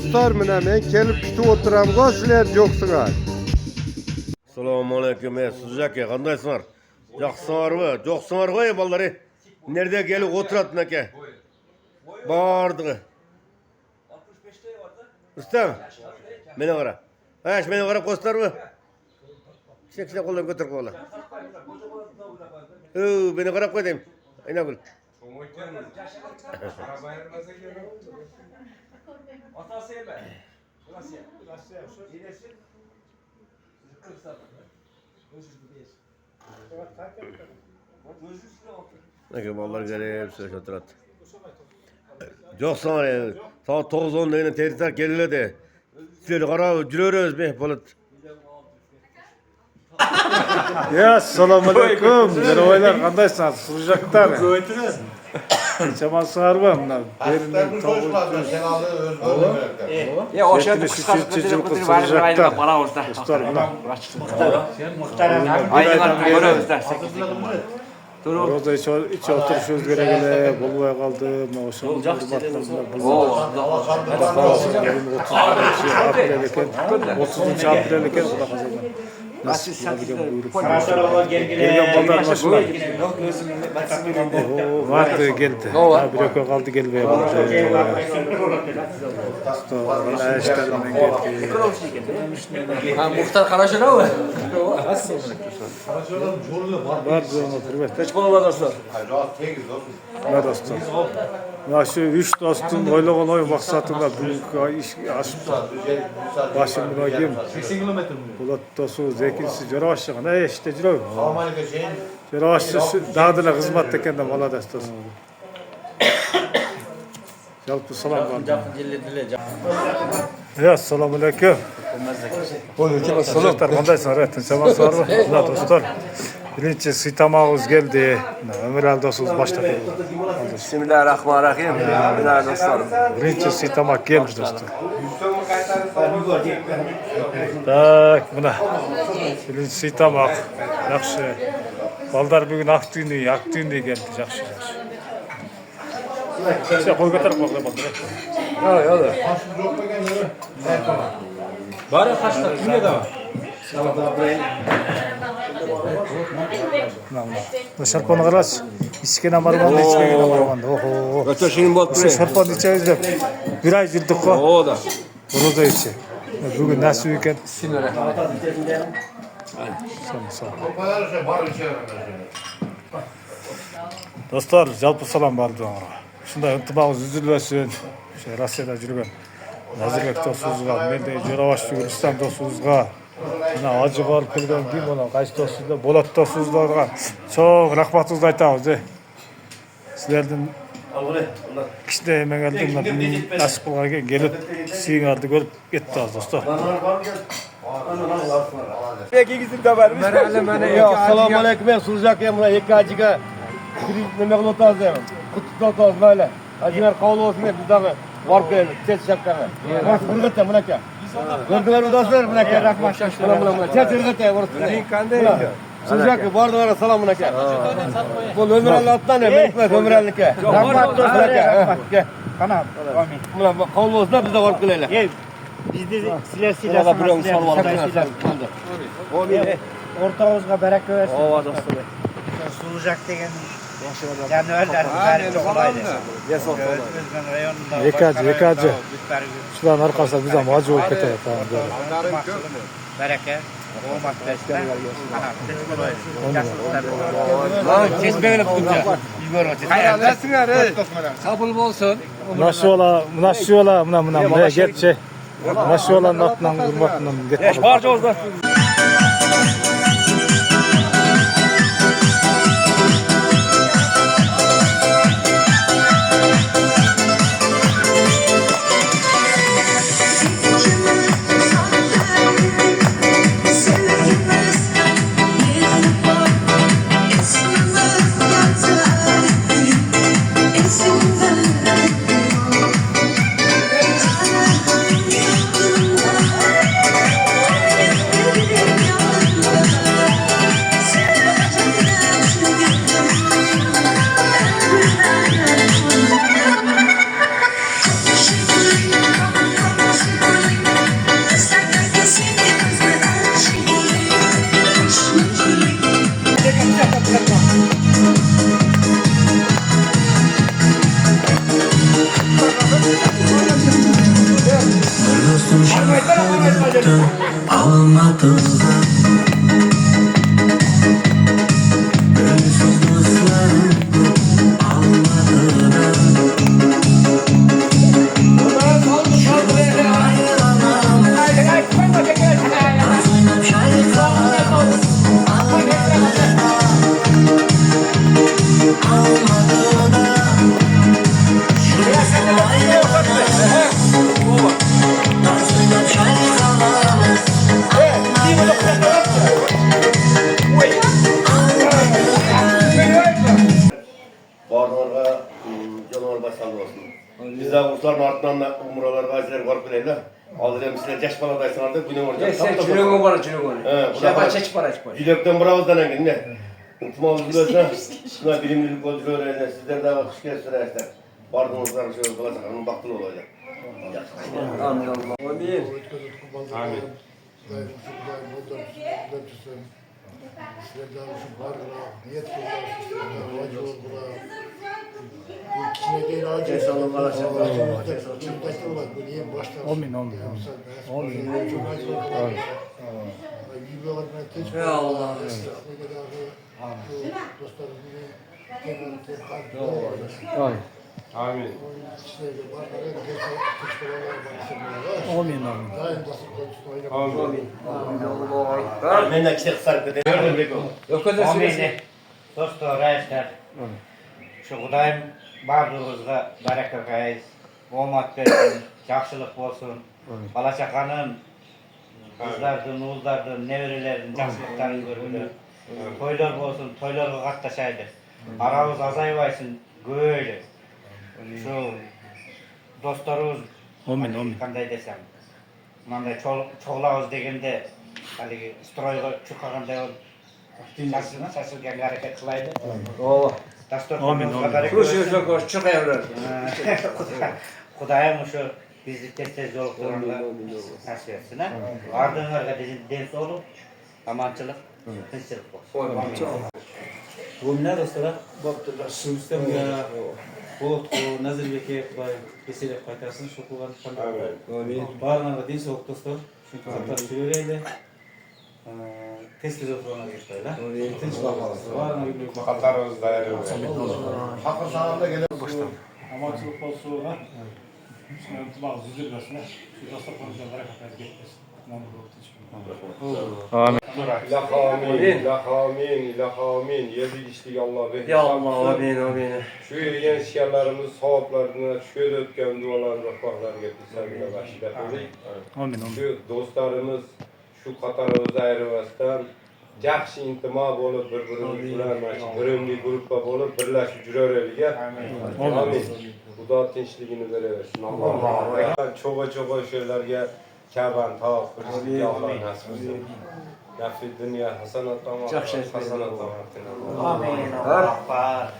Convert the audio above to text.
dostlar, mine men kelip kütüp oturamga sizler joksuňar. Assalamu alaykum, Suzaka, kandaysınlar? Jaksıňarby? Joksuňarby ballary? Nerede gelip oturat neke? Bardygy. 65'te vardı. Ustam. Mene gara. Haş mene gara kostarby? Çekse koldan götür kola. Beni garap koydum. Aynagül. Atası yeme. Burası ya. Burası ya. İğnesi. Kırsa. Özür dilerim. Neke ballar gelip söz oturat. Joksuňar ya. Saat 9-10 degene tertar gelile de. Sizler garap jürörüz be bolat. Ya assalamu alaykum. Merhabalar, kandaysınız? Sujaklar. Çamansınarba mına. Berinden tavuk. Ya o şey kıskı var ayda bana orada. Dostlar buna. Ayda görüyoruz da 8 Orada hiç oturuşumuz gerekli. Bolmaya kaldı. Maşallah. Oo. 30. aprel eken Xudo kazandı. Nasıl saksı? Gelgen ballar maşallah. Vardı geldi. Bir öke kaldı gelmeye kaldı. Dostlar, işlerden geldi. Ha muhtar Karaşıra mı? Vardı onu hürmet. Kaç konu var dostlar? Ne dostlar? Ya şu üç dostum oylagan oy maksatında bu iş açıp başımına gim. 80 kilometre mi? Bulat dostu zekisi jaraşıga ne işte jiro. Jaraşı dağdına hizmet tekende maladas dost. Jalpı salam var. Ya assalamu alaykum. Aleyküm assalam. Kandaysın rahmet. Selam sorma. Allah dostlar. Birinci sitamağız geldi. Ömür al dostuz başladı. Bismillahirrahmanirrahim. Bina dostlarım. Birinci sitamak geldi dostlar. Tak buna. Birinci sitamak. Yaxşı. Balдар bugün ak düğünü geldi. Yaxşı. İşte koy götürüp bakla balдар. Ya da. Bari kaçta kimle de var? Şarpanı karas. İskene marmanda, içkene marmanda. Oho. Kaçta şeyin bol Biz şarpanı içeriz de bir ay girdik ko. O da. Roza içi. Bugün nasıl weekend? Bismillahirrahmanirrahim. Sağ Dostlar, jalpı salam bardı ona. Şunda ıntımağız üzülmesin. Rossiyada жүрген Nazirбек досубузга, менде Жорабаш Рустам досубузга, мына ажы барып келген ким болон кайсы досубуздар, Болот досубуздарга чоң рахматыбызды айтабыз. Силердин кичине эмеңерди мына насип кылган келип сиңарды көрүп кетти аз достор. Assalamu alaykum, men Suzaka, mına iki acıga nime qilib o'tasiz? Qutlug olsun böyle. Ajlar qabul olsun biz dağı var ki ses şapkaga. Bak burgata bunaka. Gördüler mi dostlar bunaka? Rahmat şaşırma. Çatırgata orası. Qanday? Suzaka bardolara salam bunaka. Bu ömür Allah'tan ne? Mekmet ömür Allah'ka. Rahmat dostlar. Kana. Amin. Buna qabul olsun biz de var kılayla. Bizde silasınız. Ortağımızga bereket versin. Ova dostlar. Sulacak degen Januarlar bari çok olaydı. Özgün rayonunda Yekacı. Şuların arkasında bize macı olup ketedi. Bereket. Olmak destek. Kesmeyle bulunca. Kabul olsun. Nasıl ola, mına geççe. Nasıl ola natlan hurmatlan getdi. Barca olsun. Barlarga canavar başlandı olsun. Biz de uçların ardından da umuralar, gaziler varıp bileyler. Alırım sizler yaş baladaysınlar da günün olacak. Sen çürüğün var, çürüğün var. Şaba çeç para çeç para. Dilekten birazdan engin ne? Unutmamız biliyorsa, şuna bilimlilik olduğu öğrenler, sizler daha kış gelsinler. Bardığınızlar şöyle bulacak, onun baktığı olacak. Amin Allah. Amin. Amin. Amin, amin. Ya Allah. Amin. Amin, amin. Ben de işte kısar bir de gördüm peki o. Yok kadar Amin. söylesin. Dostlar, arkadaşlar. Şu Kudayım bardığınızda bereket versin. Omad versin, yaxşılık olsun. Bala çakanın, kızlardan, oğullardan, nevrilerin yaxşılıklarını görülür. Toylar olsun, toylarga katlaşaydı. Aramız azayıvaysın, böyle. Şu dostlarımız, Amin, amin. kanday desem. Manda çoğlağız degende, haligi stroyga çıkaganda şaşırgan hareket kılaydı. Allah. Amin, amin. Kuruşu çok hoş, çok evler. Kudayım şu bizi tez yoluklarında nasip etsin ha. Ardınlarga deniz olup, amançılık, tinçlik olsun. Bu ne dostlar? Baktılar. Şu sistemga Bulut, Nazırbek'e kesilip kaytarsın, şu kullanıp Amin. Barınarga din soğuk dostlar. Çünkü hatta sürüyle tez oturana geçtiler. Tinç bakmalısı. Barınarga bir bakmalısı. Katarımız dayanıyor. Hakkı sağlamda gelen Amaçlık olsun ha. Şimdi tıbağız üzülmesine. Şu dostlar konuşan bereketler geçmesin. İlahamin. Yedi içtik Allah be. Ya Allah, amin, amin. Şu yeni şiarlarımız, savaplarına şöyle ötken dualar, rahmanlar getirsen bile başlık edelim. Amin, amin. Şu dostlarımız, şu Katarımızda ayrılmasdan yaxshi intima bo'lib bir-birimiz bilan birimli gruppa bo'lib birlashib yuraveraylik. Amin. Xudo tinchligini beraversin. Alloh. Cho'g'a o'shalarga kaban tog' qilishni Alloh nasib etsin. Nafi dunyo hasanat tomon, hasanat tomon. Amin. Allah.